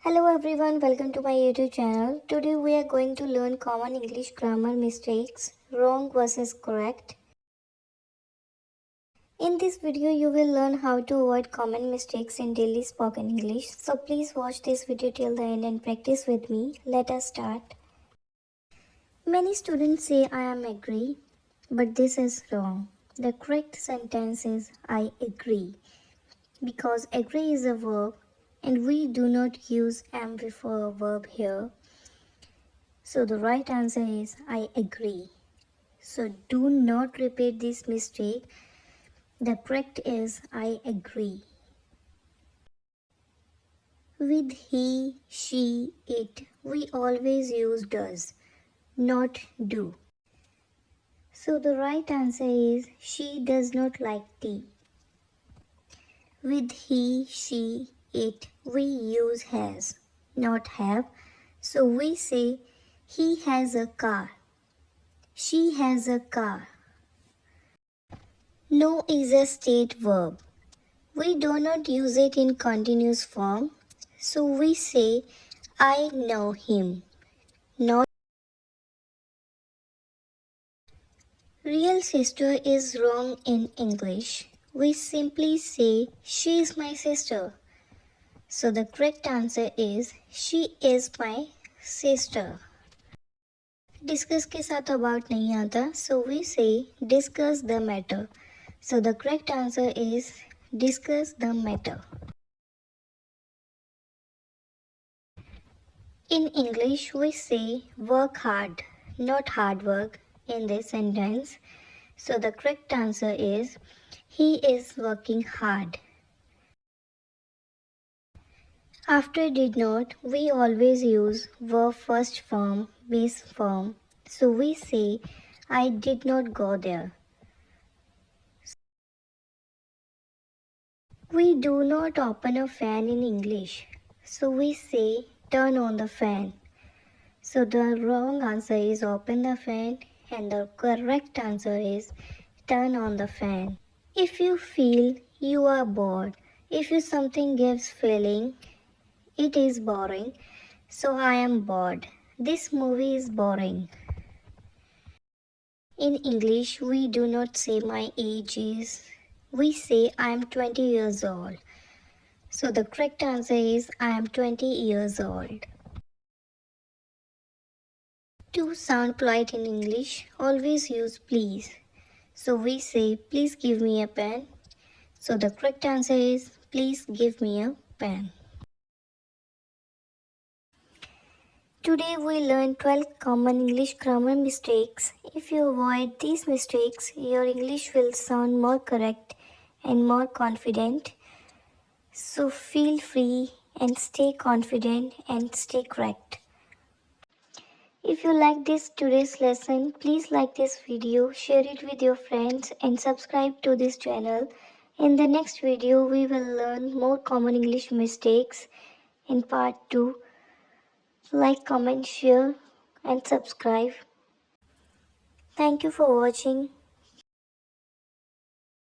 Hello everyone, welcome to my YouTube channel. Today we are going to learn common English grammar mistakes, wrong versus correct. In this video you will learn how to avoid common mistakes in daily spoken English. So please watch this video till the end and practice with me. Let us start. Many students say I am agree, but this is wrong. The correct sentence is I agree, because agree is a verb and we do not use am before a verb here. So the right answer is I agree. So do not repeat this mistake. The correct is I agree. With he, she, it, we always use does, not do. So the right answer is she does not like tea. With he, she, it, we use has, not have. So we say he has a car. She has a car. Know is a state verb. We do not use it in continuous form. So we say I know him. Not real sister is wrong in English. We simply say she is my sister. So the correct answer is she is my sister. Discuss के साथ about नहीं आता, so we say discuss the matter. So the correct answer is discuss the matter. In English, we say work hard, not hard work in this sentence. So the correct answer is he is working hard. After did not, we always use verb first form, base form. So we say I did not go there. We do not open a fan in English. So we say turn on the fan. So the wrong answer is open the fan and the correct answer is turn on the fan. If you feel you are bored, if you something gives feeling, it is boring. So I am bored. This movie is boring. In English, we do not say my age is. We say I am 20 years old. So the correct answer is I am 20 years old. To sound polite in English, always use please. So we say please give me a pen. So the correct answer is please give me a pen. Today we learned 12 common English grammar mistakes. If you avoid these mistakes, your English will sound more correct and more confident. So feel free and stay confident and stay correct. If you like this today's lesson, please like this video, share it with your friends and subscribe to this channel. In the next video, we will learn more common English mistakes in part 2. Like, comment, share and subscribe. Thank you for watching.